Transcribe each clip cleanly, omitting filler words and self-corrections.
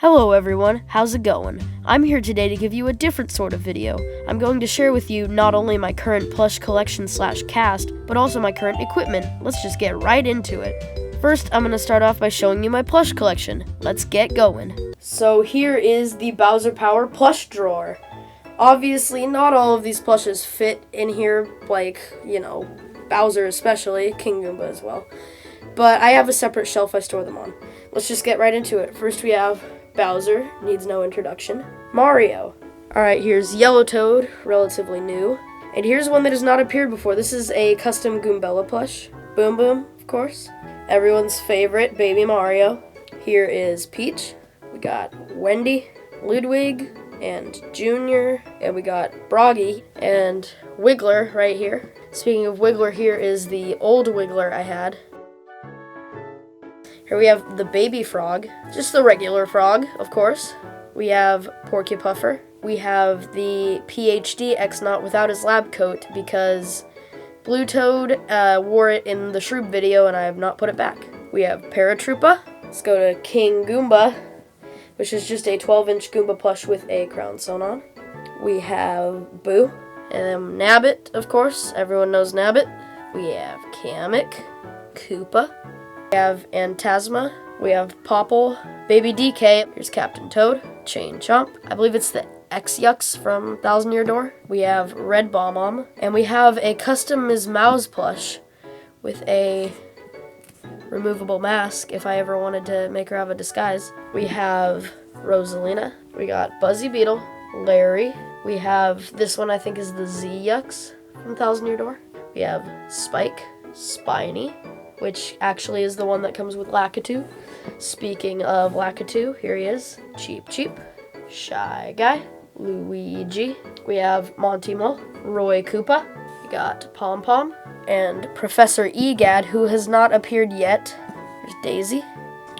Hello everyone, how's it going? I'm here today to give you a different sort of video. I'm going to share with you not only my current plush collection / cast, but also my current equipment. Let's just get right into it. First, I'm going to start off by showing you my plush collection. Let's get going. So here is the BowserPower plush drawer. Obviously, not all of these plushes fit in here, like, Bowser especially, King Goomba as well. But I have a separate shelf I store them on. Let's just get right into it. First we have Bowser, needs no introduction. Mario. Alright, here's Yellow Toad, relatively new. And here's one that has not appeared before. This is a custom Goombella plush. Boom Boom, of course. Everyone's favorite, Baby Mario. Here is Peach. We got Wendy, Ludwig, and Junior. And we got Broggy and Wiggler right here. Speaking of Wiggler, here is the old Wiggler I had. Here we have the baby frog, just the regular frog, of course. We have Porky Puffer. We have the PhD X-Naut without his lab coat because Blue Toad wore it in the Shroob video and I have not put it back. We have Paratroopa. Let's go to King Goomba, which is just a 12-inch Goomba plush with a crown sewn on. We have Boo. And then Nabbit, of course. Everyone knows Nabbit. We have Kamek, Koopa. We have Antasma, we have Popple, Baby DK, here's Captain Toad, Chain Chomp, I believe it's the X-Yux from Thousand Year Door. We have Red Bomb-Omb, and we have a custom Ms. Mouse plush with a removable mask if I ever wanted to make her have a disguise. We have Rosalina, we got Buzzy Beetle, Larry, we have this one I think is the Z-Yux from Thousand Year Door. We have Spike, Spiny, which actually is the one that comes with Lakitu. Speaking of Lakitu, here he is. Cheep Cheep, Shy Guy, Luigi. We have Monty Mole, Roy Koopa. We got Pom Pom, and Professor Egad, who has not appeared yet. There's Daisy.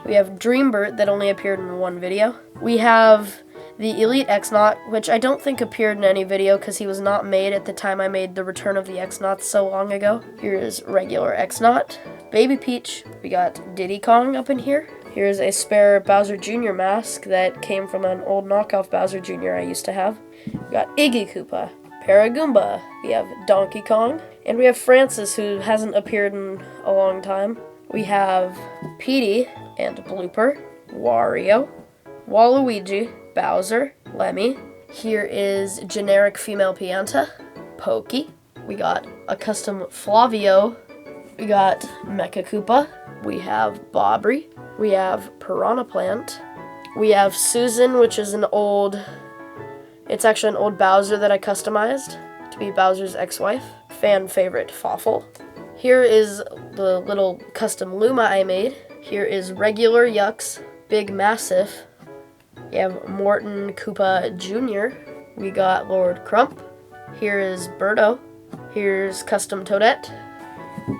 We have Dreambert, that only appeared in one video. We have the Elite X-Naut, which I don't think appeared in any video because he was not made at the time I made the Return of the X-Nauts so long ago. Here is regular X-Naut. Baby Peach. We got Diddy Kong up in here. Here's a spare Bowser Jr. mask that came from an old knockoff Bowser Jr. I used to have. We got Iggy Koopa, Paragoomba. We have Donkey Kong. And we have Francis, who hasn't appeared in a long time. We have Petey and Blooper, Wario, Waluigi, Bowser, Lemmy. Here is generic female Pianta, Pokey. We got a custom Flavio. We got Mecha Koopa. We have Bobry. We have Piranha Plant. We have Susan, which is it's actually an old Bowser that I customized to be Bowser's ex-wife. Fan favorite Fawful. Here is the little custom Luma I made. Here is regular Yux, Big Massive. We have Morton Koopa Jr. We got Lord Crump. Here is Birdo. Here's Custom Toadette.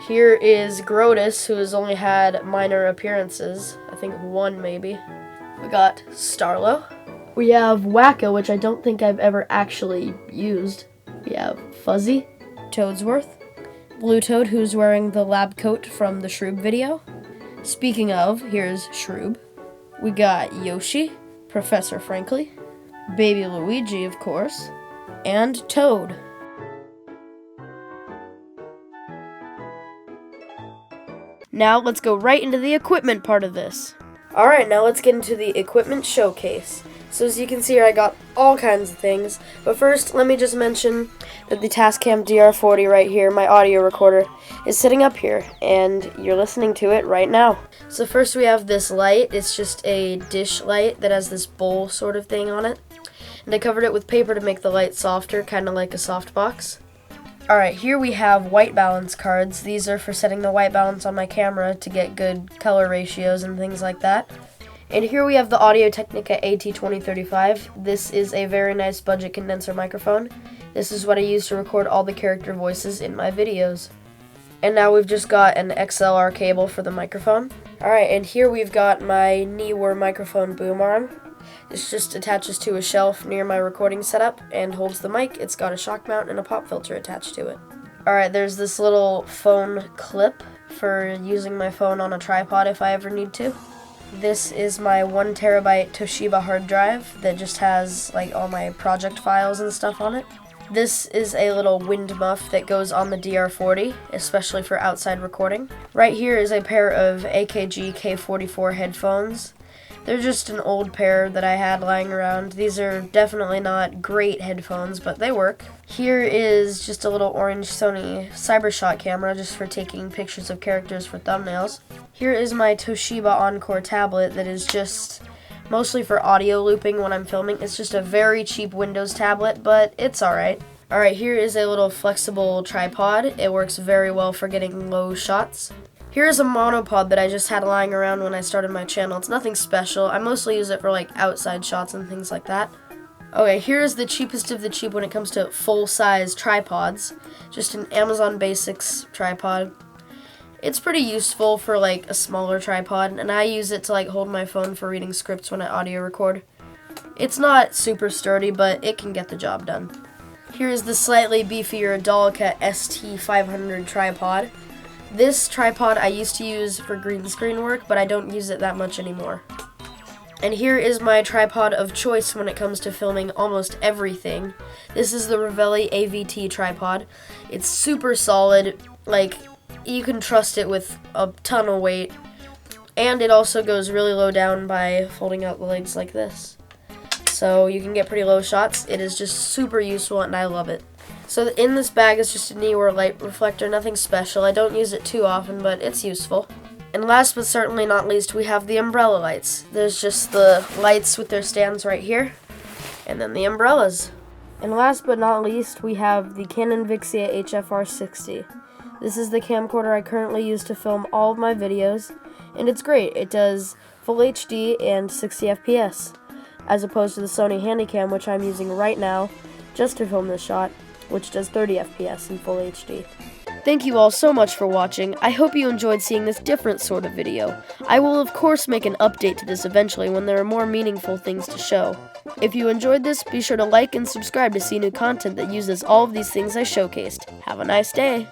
Here is Grotus, who has only had minor appearances. I think one maybe. We got Starlo. We have Wacko, which I don't think I've ever actually used. We have Fuzzy, Toadsworth, Blue Toad, who's wearing the lab coat from the Shroob video. Speaking of, here's Shroob. We got Yoshi, Professor Frankly, Baby Luigi, of course, and Toad. Now let's go right into the equipment part of this. Alright, now let's get into the equipment showcase. So as you can see here, I got all kinds of things. But first, let me just mention that the Tascam DR40 right here, my audio recorder, is sitting up here, and you're listening to it right now. So first we have this light. It's just a dish light that has this bowl sort of thing on it. And I covered it with paper to make the light softer, kind of like a softbox. Alright, here we have white balance cards. These are for setting the white balance on my camera to get good color ratios and things like that. And here we have the Audio-Technica AT2035. This is a very nice budget condenser microphone. This is what I use to record all the character voices in my videos. And now we've just got an XLR cable for the microphone. Alright, and here we've got my Neewer microphone boom arm. This just attaches to a shelf near my recording setup and holds the mic. It's got a shock mount and a pop filter attached to it. Alright, there's this little phone clip for using my phone on a tripod if I ever need to. This is my 1 terabyte Toshiba hard drive that just has like all my project files and stuff on it. This is a little wind muff that goes on the DR40, especially for outside recording. Right here is a pair of AKG K44 headphones. They're just an old pair that I had lying around. These are definitely not great headphones, but they work. Here is just a little orange Sony CyberShot camera just for taking pictures of characters for thumbnails. Here is my Toshiba Encore tablet that is just mostly for audio looping when I'm filming. It's just a very cheap Windows tablet, but it's alright. Alright, here is a little flexible tripod. It works very well for getting low shots. Here is a monopod that I just had lying around when I started my channel. It's nothing special. I mostly use it for like outside shots and things like that. Okay, here is the cheapest of the cheap when it comes to full-size tripods. Just an Amazon Basics tripod. It's pretty useful for like a smaller tripod, and I use it to like hold my phone for reading scripts when I audio record. It's not super sturdy, but it can get the job done. Here is the slightly beefier Dolica ST500 tripod. This tripod I used to use for green screen work, but I don't use it that much anymore. And here is my tripod of choice when it comes to filming almost everything. This is the Ravelli AVT tripod. It's super solid, like you can trust it with a ton of weight. And it also goes really low down by folding out the legs like this. So you can get pretty low shots. It is just super useful and I love it. So in this bag is just a Neewer light reflector, nothing special. I don't use it too often, but it's useful. And last but certainly not least, we have the umbrella lights. There's just the lights with their stands right here, and then the umbrellas. And last but not least, we have the Canon Vixia HFR60. This is the camcorder I currently use to film all of my videos, and it's great. It does full HD and 60 FPS, as opposed to the Sony Handycam, which I'm using right now, just to film this shot, which does 30 FPS in full HD. Thank you all so much for watching. I hope you enjoyed seeing this different sort of video. I will of course make an update to this eventually when there are more meaningful things to show. If you enjoyed this, be sure to like and subscribe to see new content that uses all of these things I showcased. Have a nice day!